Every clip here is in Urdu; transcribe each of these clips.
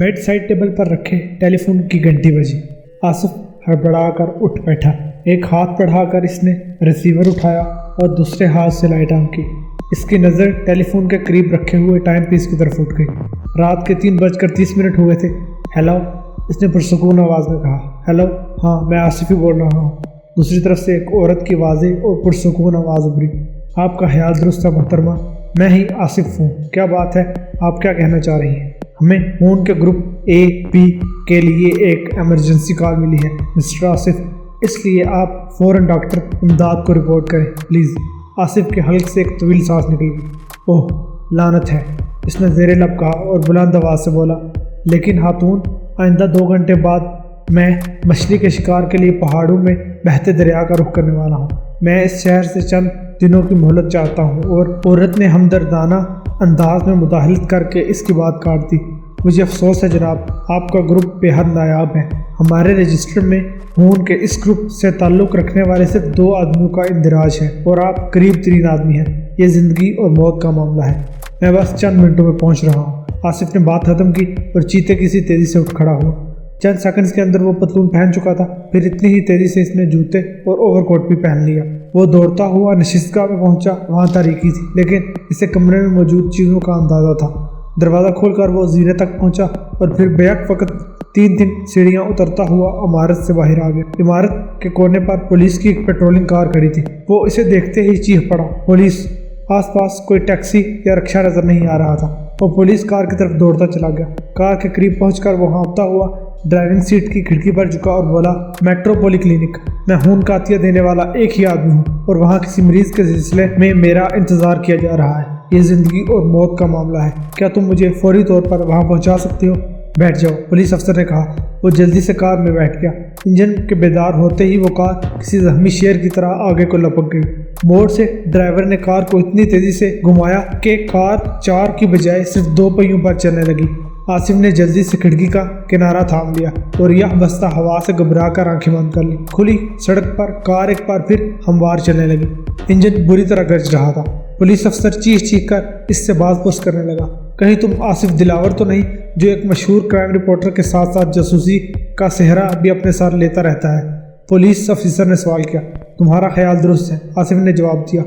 بیڈ سائڈ ٹیبل پر رکھے ٹیلی فون کی گھنٹی بجی۔ آصف ہڑبڑا کر اٹھ بیٹھا۔ ایک ہاتھ بڑھا کر اس نے ریسیور اٹھایا اور دوسرے ہاتھ سے لائٹ آن کی۔ اس کی نظر ٹیلی فون کے قریب رکھے ہوئے ٹائم پیس کی طرف اٹھ گئی۔ رات کے 3:30 ہوئے تھے۔ ہیلو، اس نے پرسکون آواز میں کہا۔ ہیلو، ہاں میں آصف ہی بول رہا ہوں۔ دوسری طرف سے ایک عورت کی واضح اور پرسکون آواز ابھری۔ آپ کا خیال درست ہے محترمہ، میں ہی آصف ہوں۔ کیا بات ہے، آپ کیا کہنا چاہ رہی ہیں؟ ہمیں فون کے گروپ اے پی کے لیے ایک ایمرجنسی کال ملی ہے مسٹر آصف، اس لیے آپ فوراً ڈاکٹر امداد کو رپورٹ کریں پلیز۔ آصف کے حلق سے ایک طویل سانس نکل گئی۔ اوہ لعنت ہے، اس نے زیر لب کہا اور بلند آواز سے بولا، لیکن خاتون، آئندہ 2 گھنٹے بعد میں مچھلی کے شکار کے لیے پہاڑوں میں بہتے دریا کا رخ کرنے والا ہوں۔ میں اس شہر سے چند دنوں کی مہلت چاہتا ہوں۔ اور عورت نے ہمدردانہ انداز میں مداخلت کر کے اس کی بات کاٹ دی۔ مجھے افسوس ہے جناب، آپ کا گروپ بے حد نایاب ہے۔ ہمارے رجسٹر میں خون کے اس گروپ سے تعلق رکھنے والے صرف 2 آدمیوں کا اندراج ہے اور آپ قریب ترین آدمی ہیں۔ یہ زندگی اور موت کا معاملہ ہے۔ میں بس چند منٹوں میں پہنچ رہا ہوں۔ آصف نے بات ختم کی اور چیتے کی سی تیزی سے اٹھ کھڑا ہوا۔ چند سیکنڈز کے اندر وہ پتلون پہن چکا تھا، پھر اتنی ہی تیزی سے اس نے جوتے اور اوور کوٹ بھی پہن لیا۔ وہ دوڑتا ہوا نشستگاہ میں پہنچا۔ وہاں تاریکی تھی، لیکن اسے کمرے میں موجود چیزوں کا اندازہ تھا۔ دروازہ کھول کر وہ زینے تک پہنچا اور پھر بیک وقت 3 سیڑھیاں اترتا ہوا عمارت سے باہر آ گیا۔ عمارت کے کونے پر پولیس کی ایک پیٹرولنگ کار کھڑی تھی۔ وہ اسے دیکھتے ہی چیخ پڑا، پولیس! آس پاس کوئی ٹیکسی یا رکشا نظر نہیں آ رہا تھا۔ وہ پولیس کار کی طرف دوڑتا چلا گیا۔ کار کے قریب پہنچ کر وہ ہانپتا ہوا ڈرائیونگ سیٹ کی کھڑکی پر جھکا اور بولا، میٹرو پولی کلینک، میں خون کا عطیہ دینے والا ایک ہی آدمی ہوں اور وہاں کسی مریض کے سلسلے میں میرا انتظار کیا جا رہا ہے۔ یہ زندگی اور موت کا معاملہ ہے۔ کیا تم مجھے فوری طور پر وہاں پہنچا سکتے ہو؟ بیٹھ جاؤ، پولیس افسر نے کہا۔ وہ جلدی سے کار میں بیٹھ گیا۔ انجن کے بیدار ہوتے ہی وہ کار کسی زخمی شیر کی طرح آگے کو لپک گئی۔ موڑ سے ڈرائیور نے کار کو اتنی تیزی سے گھمایا کہ کار 4 کی بجائے صرف 2 پہیوں پر چلنے لگی۔ آصف نے جلدی سے کھڑکی کا کنارہ تھام لیا اور یہ بستہ ہوا سے گھبرا کر آنکھیں بند کر لی۔ کھلی سڑک پر کار ایک بار پھر ہموار چلنے لگی۔ انجن بری طرح گرج رہا تھا۔ پولیس افسر چیخ کر اس سے باز پوچھ کرنے لگا، کہیں تم آصف دلاور تو نہیں جو ایک مشہور کرائم رپورٹر کے ساتھ ساتھ جاسوسی کا سہرا بھی اپنے ساتھ لیتا رہتا ہے؟ پولیس افسر نے سوال کیا۔ تمہارا خیال درست ہے، آصف نے جواب دیا۔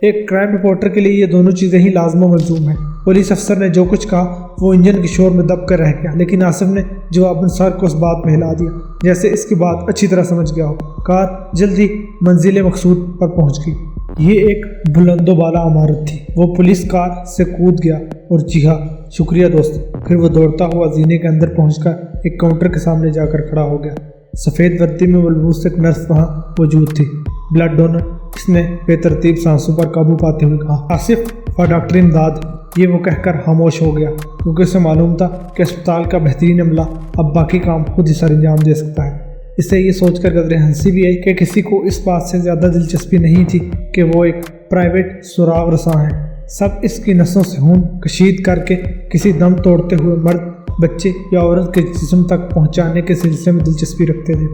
ایک کرائم رپورٹر کے لیے یہ دونوں چیزیں ہی لازم و ملزوم ہیں۔ پولیس افسر نے جو کچھ کہا وہ انجن کے شور میں دب کر رہ گیا، لیکن آصف نے جواباً سر کو اس بات میں ہلا دیا جیسے اس کی بات اچھی طرح سمجھ گیا ہو۔ کار جلد ہی منزل مقصود پر پہنچ گئی۔ یہ ایک بلند و بالا عمارت تھی۔ وہ پولیس کار سے کود گیا اور چیخا، شکریہ دوست۔ پھر وہ دوڑتا ہوا زینے کے اندر پہنچ کر ایک کاؤنٹر کے سامنے جا کر کھڑا ہو گیا۔ سفید وردی میں ملبوس ایک نرس وہاں موجود تھی۔ بلڈ ڈونر، اس نے بے ترتیب سانسوں پر قابو پاتے ہوئے کہا۔ آصف اور ڈاکٹر امداد، یہ وہ کہہ کر خاموش ہو گیا کیونکہ اسے معلوم تھا کہ اسپتال کا بہترین عملہ اب باقی کام خود ہی سر انجام دے سکتا ہے۔ اسے یہ سوچ کر قدرے ہنسی بھی آئی کہ کسی کو اس بات سے زیادہ دلچسپی نہیں تھی کہ وہ ایک پرائیویٹ سراغ رساں ہے۔ سب اس کی نسوں سے خون کشید کر کے کسی دم توڑتے ہوئے مرد، بچے یا عورت کے جسم تک پہنچانے کے سلسلے میں دلچسپی رکھتے تھے۔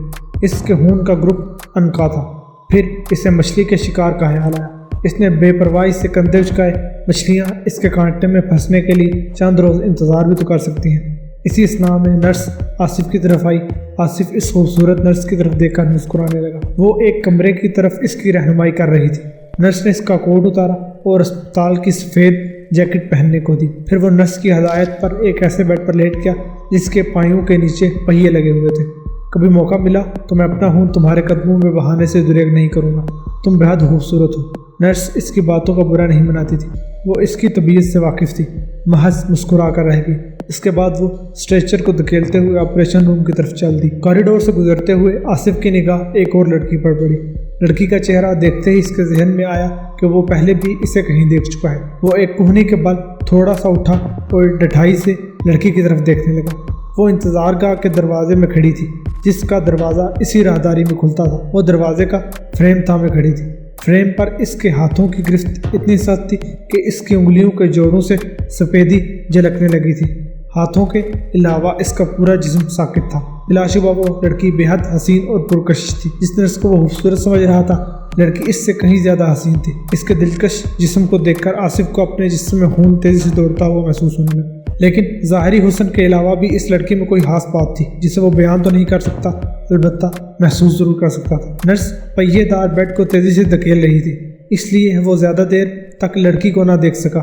اس کے خون کا گروپ انکا تھا۔ پھر اسے مچھلی کے شکار کا خیال آیا۔ اس نے بے پرواہی سے کندھے اچکائے۔ مچھلیاں اس کے کانٹے میں پھنسنے کے لیے چند روز انتظار بھی تو کر سکتی ہیں۔ اسی اثناء میں نرس آصف کی طرف آئی۔ آصف اس خوبصورت نرس کی طرف دیکھ کر مسکرانے لگا۔ وہ ایک کمرے کی طرف اس کی رہنمائی کر رہی تھی۔ نرس نے اس کا کوٹ اتارا اور اسپتال کی سفید جیکٹ پہننے کو دی۔ پھر وہ نرس کی ہدایت پر ایک ایسے بیڈ پر لیٹ گیا جس کے پایوں کے نیچے پہیے لگے ہوئے تھے۔ کبھی موقع ملا تو میں اپنا خون تمہارے قدموں میں بہانے سے دریغ نہیں کروں گا۔ تم بہت خوبصورت ہو۔ نرس اس کی باتوں کا برا نہیں مناتی تھی۔ وہ اس کی طبیعت سے واقف تھی۔ محض مسکرا کر رہ گئی۔ اس کے بعد وہ اسٹریچر کو دھکیلتے ہوئے آپریشن روم کی طرف چل دی۔ کوریڈور سے گزرتے ہوئے آصف کی نگاہ ایک اور لڑکی پر پڑی۔ لڑکی کا چہرہ دیکھتے ہی اس کے ذہن میں آیا کہ وہ پہلے بھی اسے کہیں دیکھ چکا ہے۔ وہ ایک کوہنی کے بل تھوڑا سا اٹھا اور ڈٹھائی سے لڑکی کی طرف دیکھنے لگا۔ وہ انتظار گاہ کے دروازے میں کھڑی تھی جس کا دروازہ اسی راہداری میں کھلتا تھا۔ وہ دروازے کا فریم تھامے کھڑی تھی۔ فریم پر اس کے ہاتھوں کی گرفت اتنی سخت تھی کہ اس کی انگلیوں کے جوڑوں سے سفیدی جھلکنے لگی تھی۔ ہاتھوں کے علاوہ اس کا پورا جسم ساکت تھا۔ بلا شبہ وہ لڑکی بے حد حسین اور پرکشش تھی۔ جس نرس کو وہ خوبصورت سمجھ رہا تھا، لڑکی اس سے کہیں زیادہ حسین تھی۔ اس کے دلکش جسم کو دیکھ کر آصف کو اپنے جسم میں خون تیزی سے دوڑتا ہوا محسوس ہونے لگا۔ لیکن ظاہری حسن کے علاوہ بھی اس لڑکی میں کوئی خاص بات تھی جسے وہ بیان تو نہیں کر سکتا، البتہ محسوس ضرور کر سکتا تھا۔ نرس پہیے دار بیڈ کو تیزی سے دھکیل رہی تھی، اس لیے وہ زیادہ دیر تک لڑکی کو نہ دیکھ سکا،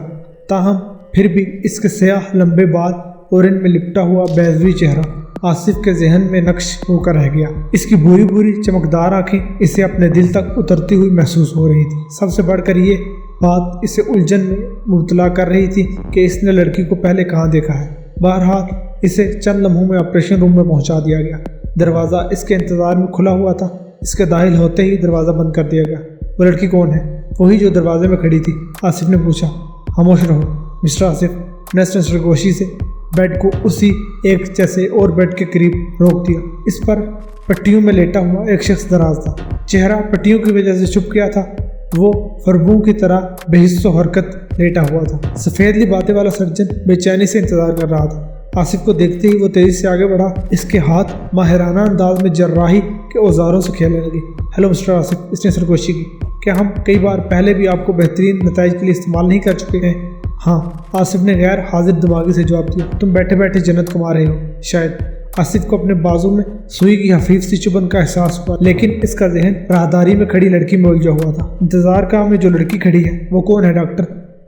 تاہم پھر بھی اس کے سیاہ لمبے بال اور ان میں لپٹا ہوا بیضوی چہرہ آصف کے ذہن میں نقش ہو کر رہ گیا۔ اس کی بھوری بھوری چمکدار آنکھیں اسے اپنے دل تک اترتی ہوئی محسوس ہو رہی تھی۔ سب سے بڑھ کر یہ بات اسے الجھن میں مبتلا کر رہی تھی کہ اس نے لڑکی کو پہلے کہاں دیکھا ہے۔ بہرحال اسے چند لمحوں میں آپریشن روم میں پہنچا دیا گیا۔ دروازہ اس کے انتظار میں کھلا ہوا تھا، اس کے داخل ہوتے ہی دروازہ بند کر دیا گیا۔ وہ لڑکی کون ہے؟ وہی جو دروازے میں کھڑی تھی، آصف نے پوچھا۔ خاموش رہو مسٹر آصف، نرس نے سرگوشی سے بیڈ کو اسی ایک جیسے اور بیڈ کے قریب روک دیا۔ اس پر پٹیوں میں لیٹا ہوا ایک شخص دراز تھا، چہرہ پٹیوں کی وجہ سے چھپ گیا تھا، وہ فربوں کی طرح بے حس و حرکت لیٹا ہوا تھا۔ سفید لباسے والا سرجن بے چینی سے انتظار کر رہا تھا۔ آصف کو دیکھتے ہی وہ تیزی سے آگے بڑھا، اس کے ہاتھ ماہرانہ انداز میں جراحی کے اوزاروں سے کھیلنے لگے۔ ہیلو مسٹر آصف، اس نے سرگوشی کی، کیا ہم کئی بار پہلے بھی آپ کو بہترین نتائج کے لیے استعمال نہیں کر چکے ہیں؟ ہاں، آصف نے غیر حاضر دماغی سے جواب دیا۔ تم بیٹھے بیٹھے جنت کما رہے ہو شاید۔ آصف کو اپنے بازو میں سوئی کی خفیف سی چبھن کا احساس ہوا، لیکن اس کا ذہن راہداری میں کھڑی لڑکی میں الجھا ہوا تھا۔ انتظار گاہ میں جو لڑکی کھڑی ہے وہ کون ہے ڈاکٹر؟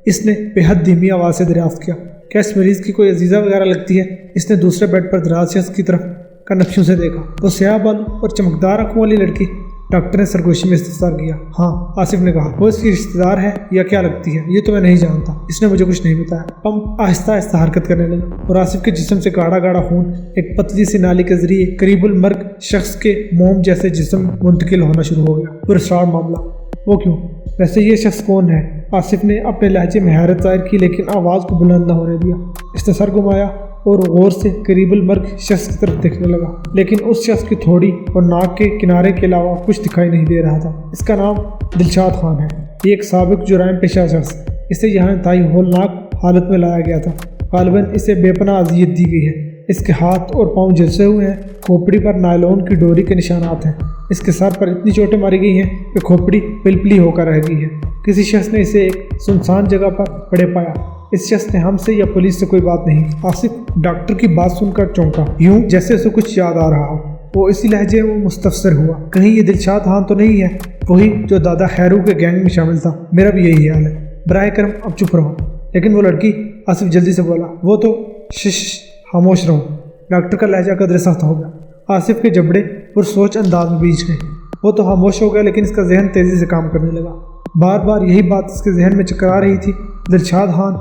اس نے بے حد دھیمی آواز سے دریافت کیا۔ کیا اس مریض کی کوئی عزیزہ وغیرہ لگتی ہے؟ اس نے دوسرے بیڈ پر دراز شخص کی طرف کنکشوں سے دیکھا۔ وہ سیاہ بالوں اور چمکدار آنکھوں والی لڑکی؟ ڈاکٹر نے سرگوشی میں استفسار کیا۔ ہاں، آصف نے کہا۔ وہ اس کی رشتہ دار ہے یا کیا لگتی ہے؟ یہ تو میں نہیں جانتا، اس نے مجھے کچھ نہیں بتایا۔ پمپ آہستہ آہستہ حرکت کرنے لگا اور آصف کے جسم سے گاڑھا گاڑھا خون ایک پتلی سی نالی کے ذریعے قریب المرگ شخص کے موم جیسے جسم منتقل ہونا شروع ہو گیا۔ پراسرار معاملہ۔ وہ کیوں؟ ویسے یہ شخص کون ہے؟ آصف نے اپنے لہجے میں حیرت ظاہر کی، لیکن آواز کو بلند نہ ہونے دیا۔ اس نے سر گھمایا اور غور سے قریب المرگ شخص کی طرف دیکھنے لگا، لیکن اس شخص کی تھوڑی اور ناک کے کنارے کے علاوہ کچھ دکھائی نہیں دے رہا تھا۔ اس کا نام دلشاد خان ہے، یہ ایک سابق جرائم پیشہ شخص ہے۔ اسے یہاں انتہائی ہولناک حالت میں لایا گیا تھا، غالباً اسے بے پناہ اذیت دی گئی ہے۔ اس کے ہاتھ اور پاؤں جھلسے ہوئے ہیں، کھوپڑی پر نائلون کی ڈوری کے نشانات ہیں۔ اس کے سر پر اتنی چوٹیں ماری گئی ہیں کہ کھوپڑی پلپلی ہو کر رہ گئی ہے۔ کسی شخص نے اسے ایک سنسان جگہ پر پڑے پایا۔ اس شخص نے ہم سے یا پولیس سے کوئی بات نہیں۔ آصف ڈاکٹر کی بات سن کر چونکا، یوں جیسے اسے کچھ یاد آ رہا ہو۔ وہ اسی لہجے میں مستفسر ہوا، کہیں یہ دلشاد خان تو نہیں ہے؟ وہی جو دادا خیرو کے گینگ میں شامل تھا؟ میرا بھی یہی خیال ہے۔ براہ کرم اب چپ رہو۔ لیکن وہ لڑکی، آصف جلدی سے بولا، وہ تو شش خاموش رہو۔ ڈاکٹر کا لہجہ قدرے سخت ہو گیا۔ آصف کے جبڑے اور سوچ انداز میں بیچ گئے۔ وہ تو خاموش ہو گیا، لیکن اس کا ذہن تیزی سے کام کرنے لگا۔ بار بار یہی بات اس کے ذہن میں چکرا رہی تھی۔ دلشاد خان،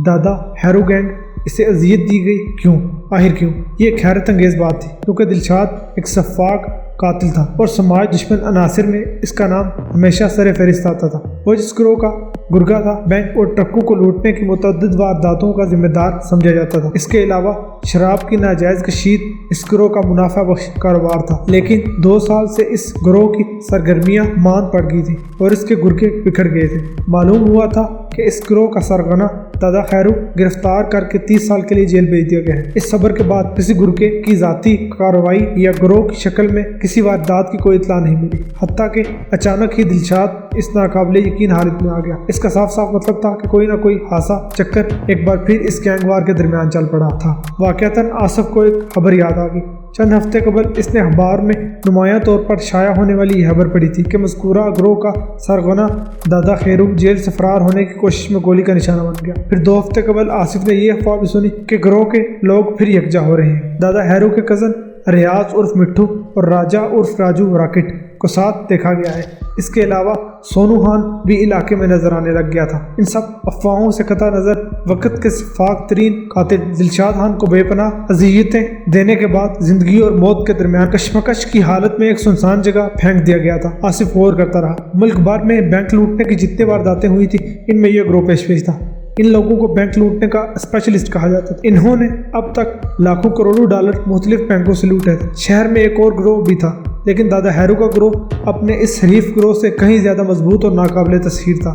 دادا خیرو گینگ، اسے اذیت دی گئی کیوں؟ آخر کیوں؟ یہ ایک حیرت انگیز بات تھی، کیونکہ دلشاد ایک سفاک قاتل تھا اور سماج دشمن عناصر میں اس کا نام ہمیشہ سر فہرست آتا تھا۔ وہ جس گروہ کا گرگا تھا، بینک اور ٹرکوں کو لوٹنے کی متعدد وارداتوں کا ذمہ دار سمجھا جاتا تھا۔ اس کے علاوہ شراب کی ناجائز کشید اس گروہ کا منافع بخش کاروبار تھا، لیکن 2 سال سے اس گروہ کی سرگرمیاں ماند پڑ گئی تھیں اور اس کے گرگے بکھر گئے تھے۔ معلوم ہوا تھا کہ اس گروہ کا سرغنہ دادا خیرو گرفتار کر کے 30 سال کے لیے جیل بھیج دیا گیا ہے۔ اس خبر کے بعد کسی گرگے کی ذاتی کارروائی یا گروہ کی شکل میں کسی واردات کی کوئی اطلاع نہیں ملی، حتیٰ کہ اچانک ہی دلشاد اس ناقابل یقین حالت میں آ گیا۔ اس کا صاف صاف مطلب تھا کہ کوئی نہ کوئی حادثہ چکر ایک بار پھر اس گینگوار کے درمیان چل پڑا تھا۔ واقعتاً آصف کو ایک خبر یاد آ گئی۔ چند ہفتے قبل اس نے اخبار میں نمایاں طور پر شائع ہونے والی یہ خبر پڑھی تھی کہ مذکورہ گروہ کا سرغنہ دادا خیرو جیل سے فرار ہونے کی کوشش میں گولی کا نشانہ بن گیا۔ پھر 2 ہفتے قبل آصف نے یہ افواہ بھی سنی کہ گروہ کے لوگ پھر یکجا ہو رہے ہیں۔ دادا خیرو کے کزن ریاض عرف مٹھو اور راجہ عرف راجو راکٹ کو ساتھ دیکھا گیا ہے۔ اس کے علاوہ سونو خان بھی علاقے میں نظر آنے لگ گیا تھا۔ ان سب افواہوں سے قطع نظر وقت کے شفاق ترین قاتل دلشاد خان کو بے پناہ اذیتیں دینے کے بعد زندگی اور موت کے درمیان کشمکش کی حالت میں ایک سنسان جگہ پھینک دیا گیا تھا۔ آصف غور کرتا رہا۔ ملک بھر میں بینک لوٹنے کی جتنے وارداتیں ہوئی تھیں، ان میں یہ گروہ پیش تھا۔ ان لوگوں کو بینک لوٹنے کا اسپیشلسٹ کہا جاتا تھا۔ انہوں نے اب تک لاکھوں کروڑوں ڈالر مختلف بینکوں سے لوٹے تھے۔ شہر میں ایک اور گروہ بھی تھا، لیکن دادا خیرو کا گروہ اپنے اس حریف گروہ سے کہیں زیادہ مضبوط اور ناقابل تسخیر تھا۔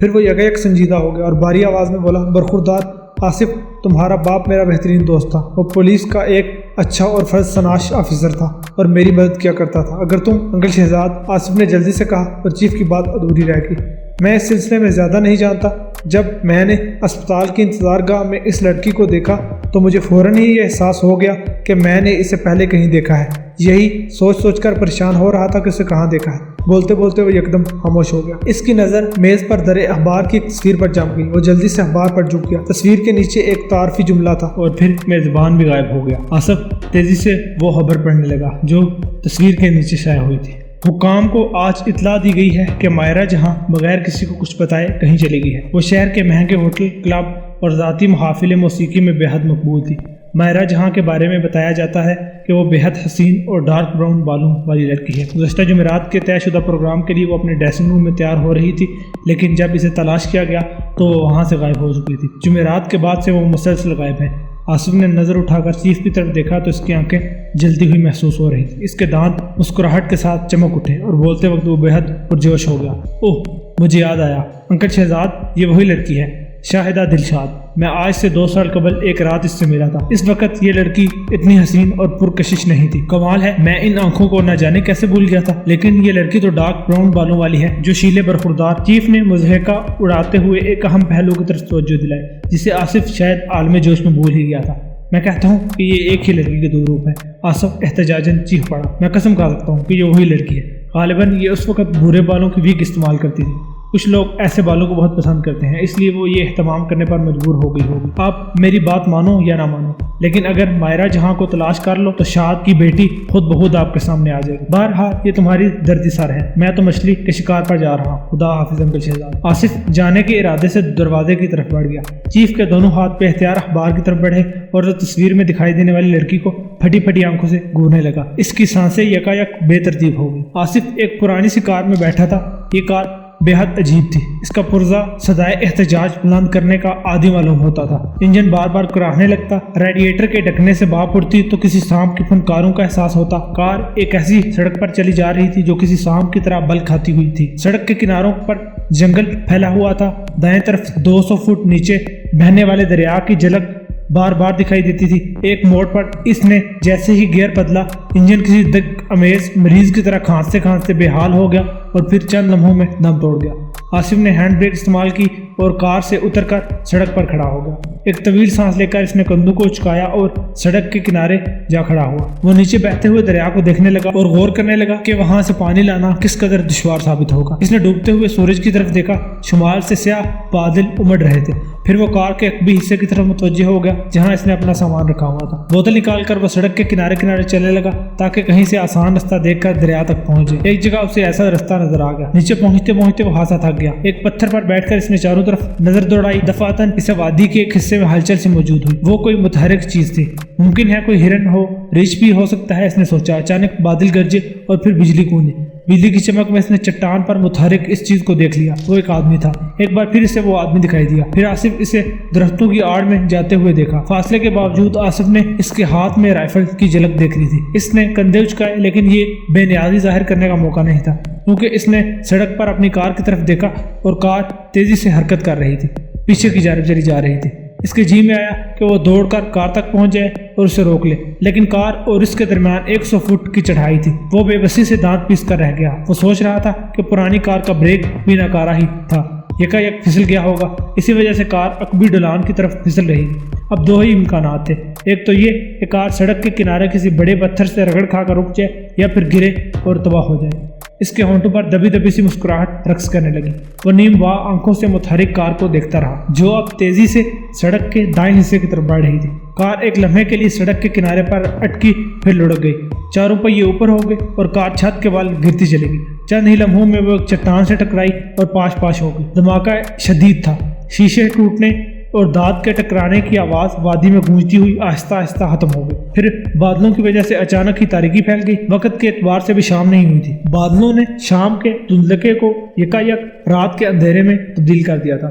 پھر وہ یکایک سنجیدہ ہو گیا اور بھاری آواز میں بولا، برخوردار آصف، تمہارا باپ میرا بہترین دوست تھا، وہ پولیس کا ایک اچھا اور فرض شناس آفیسر تھا اور میری مدد کیا کرتا تھا۔ اگر تم انکل شہزاد، آصف نے جلدی سے کہا، اور چیف کی بات ادھوری رہ گئی۔ میں اس سلسلے میں زیادہ نہیں جانتا۔ جب میں نے اسپتال کی انتظار گاہ میں اس لڑکی کو دیکھا تو مجھے فوراً ہی یہ احساس ہو گیا کہ میں نے اسے پہلے کہیں دیکھا ہے۔ یہی سوچ کر پریشان ہو رہا تھا کہ اسے کہاں دیکھا ہے۔ بولتے بولتے وہ یکدم خاموش ہو گیا۔ اس کی نظر میز پر درے اخبار کی ایک تصویر پر جم گئی۔ وہ جلدی سے اخبار پر جھک گیا۔ تصویر کے نیچے ایک تعارفی جملہ تھا اور پھر میزبان بھی غائب ہو گیا۔ آصف تیزی سے وہ خبر پڑھنے لگا جو تصویر کے نیچے شائع ہوئی تھی۔ حکام کو آج اطلاع دی گئی ہے کہ مائرہ جہاں بغیر کسی کو کچھ بتائے کہیں چلی گئی ہے۔ وہ شہر کے مہنگے ہوٹل، کلب اور ذاتی محافل موسیقی میں بے حد مقبول تھی۔ مائرہ جہاں کے بارے میں بتایا جاتا ہے کہ وہ بے حد حسین اور ڈارک براؤن بالوں والی لڑکی ہے۔ گزشتہ جمعرات کے طے شدہ پروگرام کے لیے وہ اپنے ڈریسنگ روم میں تیار ہو رہی تھی، لیکن جب اسے تلاش کیا گیا تو وہ وہاں سے غائب ہو چکی تھی۔ جمعرات کے بعد سے وہ مسلسل غائب ہے۔ آصف نے نظر اٹھا کر چیف کی طرف دیکھا تو اس کی آنکھیں جلتی ہوئی محسوس ہو رہی تھی۔ اس کے دانت مسکراہٹ کے ساتھ چمک اٹھے اور بولتے وقت وہ بے حد پرجوش ہو گیا۔ اوہ، مجھے یاد آیا انکل شہزاد، یہ وہی لڑکی ہے، شاہدہ دلشاد۔ میں آج سے 2 سال قبل ایک رات اس سے ملا تھا۔ اس وقت یہ لڑکی اتنی حسین اور پرکشش نہیں تھی۔ کمال ہے، میں ان آنکھوں کو نہ جانے کیسے بھول گیا تھا۔ لیکن یہ لڑکی تو ڈارک براؤن بالوں والی ہے جو شیلے برخوردار۔ چیف نے مضحکہ اڑاتے ہوئے ایک اہم پہلو کی طرف توجہ دلائی جسے آصف شاید عالم جوش میں بھول ہی گیا تھا۔ میں کہتا ہوں کہ یہ ایک ہی لڑکی کے 2 روپ ہیں۔ آصف احتجاجاً چیخ پڑا، میں قسم کھا سکتا ہوں کہ یہ وہی لڑکی ہے۔ غالباً یہ اس وقت بھورے بالوں کی ویگ استعمال کرتی تھی۔ کچھ لوگ ایسے بالوں کو بہت پسند کرتے ہیں، اس لیے وہ یہ اہتمام کرنے پر مجبور ہو گئی ہوگی۔ آپ میری بات مانو یا نہ مانو، لیکن اگر مائرہ جہاں کو تلاش کر لو تو شاد کی بیٹی خود بخود آپ کے سامنے آ جائے گی۔ بہرحال یہ تمہاری دردی سر ہے، میں تو مچھلی کے شکار پر جا رہا ہوں۔ خدا حافظ انکل شہزاد۔ آصف جانے کے ارادے سے دروازے کی طرف بڑھ گیا۔ چیف کے دونوں ہاتھ بے اختیار اخبار کی طرف بڑھے اور جو تصویر میں دکھائی دینے والی لڑکی کو پھٹی پھٹی آنکھوں سے گھورنے لگا۔ اس کی سانسیں یکایک بے ترتیب ہو گئی۔ آصف ایک پرانی سی کار میں بیٹھا تھا۔ یہ کار بے حد عجیب تھی۔ اس کا پرزہ سدائے احتجاج بلند کرنے کا عادی معلوم ہوتا تھا۔ انجن بار بار کراہنے لگتا، ریڈیٹر کے ڈھکنے سے بھاپ اڑتی تو کسی سانپ کے فنکاروں کا احساس ہوتا۔ کار ایک ایسی سڑک پر چلی جا رہی تھی جو کسی سانپ کی طرح بل کھاتی ہوئی تھی۔ سڑک کے کناروں پر جنگل پھیلا ہوا تھا۔ دائیں طرف 200 فٹ نیچے بہنے والے دریا کی جھلک بار بار دکھائی دیتی تھی۔ ایک موڑ پر اس نے جیسے ہی گیئر بدلا، انجن کسی دگ امیز مریض کی طرح کھانستے کھانستے بے حال ہو گیا اور پھر چند لمحوں میں دم توڑ گیا۔ آصف نے ہینڈ بریک استعمال کی اور کار سے اتر کر سڑک پر کھڑا ہو گیا۔ ایک طویل سانس لے کر اس نے کندھوں کو اچکایا اور سڑک کے کنارے جا کھڑا ہوا۔ وہ نیچے بہتے ہوئے دریا کو دیکھنے لگا اور غور کرنے لگا کہ وہاں سے پانی لانا کس قدر دشوار ثابت ہوگا۔ اس نے ڈوبتے ہوئے سورج کی طرف دیکھا۔ شمال سے سیاہ بادل امڑ رہے تھے۔ پھر وہ کار کے عقبی حصے کی طرف متوجہ ہو گیا جہاں اس نے اپنا سامان رکھا ہوا تھا۔ بوتل نکال کر وہ سڑک کے کنارے کنارے چلنے لگا تاکہ کہیں سے آسان رستہ دیکھ کر دریا تک پہنچے۔ ایک جگہ اسے ایسا رستہ نظر آ گیا۔ نیچے پہنچتے پہنچتے وہ ہاسا تھک گیا۔ ایک پتھر پر بیٹھ کر اس نے چاروں طرف نظر دوڑائی۔ دفعتاً اسے وادی کے ایک حصے میں ہلچل سے موجود ہوئی۔ وہ کوئی متحرک چیز تھی، ممکن ہے کوئی ہرن ہو، ریچھ بھی ہو سکتا ہے، اس نے سوچا۔ اچانک بادل گرجے اور پھر بجلی گونجی۔ بجلی کی چمک میں اس نے چٹان پر متحرک اس چیز کو دیکھ لیا۔ وہ ایک آدمی تھا۔ ایک بار پھر اسے وہ آدمی دکھائی دیا۔ پھر آصف اسے درختوں کی آڑ میں جاتے ہوئے دیکھا۔ فاصلے کے باوجود آصف نے اس کے ہاتھ میں رائفل کی جھلک دیکھ لی تھی۔ اس نے کندھے اچکائے لیکن یہ بے نیازی ظاہر کرنے کا موقع نہیں تھا کیونکہ اس نے سڑک پر اپنی کار کی طرف دیکھا اور کار تیزی سے حرکت کر رہی تھی، پیچھے کی جانب چلی جا رہی تھی۔ اس کے جی میں آیا کہ وہ دوڑ کر کار تک پہنچ جائے اور اسے روک لے، لیکن کار اور اس کے درمیان 100 فٹ کی چڑھائی تھی۔ وہ بے بسی سے دانت پیس کر رہ گیا۔ وہ سوچ رہا تھا کہ پرانی کار کا بریک بھی ناکارہ ہی تھا، یکایک پھسل گیا ہوگا، اسی وجہ سے کار عقبی ڈھلان کی طرف پھسل رہی تھی۔ اب 2 ہی امکانات تھے، ایک تو یہ کہ کار سڑک کے کنارے کسی بڑے پتھر سے رگڑ کھا کر رک جائے یا پھر گرے اور تباہ ہو جائے۔ اس کے ہونٹوں پر دبی دبی سی مسکراہٹ رقص کرنے لگی۔ وہ نیم واہ آنکھوں سے متحرک کار کو دیکھتا رہا جو اب تیزی سے سڑک کے دائیں حصے کی طرف بڑھ رہی تھی۔ کار ایک لمحے کے لیے سڑک کے کنارے پر اٹکی، پھر لڑک گئی۔ چاروں پہیے اوپر ہو گئے اور کار چھت کے بال گرتی چلی گئی۔ چند ہی لمحوں میں وہ ایک چٹان سے ٹکرائی اور پاش پاش ہو گئی۔ دھماکہ شدید تھا، شیشے ٹوٹنے اور دانت کے ٹکرانے کی آواز وادی میں گونجتی ہوئی آہستہ آہستہ ختم ہو گئی۔ پھر بادلوں کی وجہ سے اچانک ہی تاریکی پھیل گئی۔ وقت کے اعتبار سے بھی شام نہیں ہوئی تھی۔ بادلوں نے شام کے دھندلکے کو یکایک رات کے اندھیرے میں تبدیل کر دیا تھا۔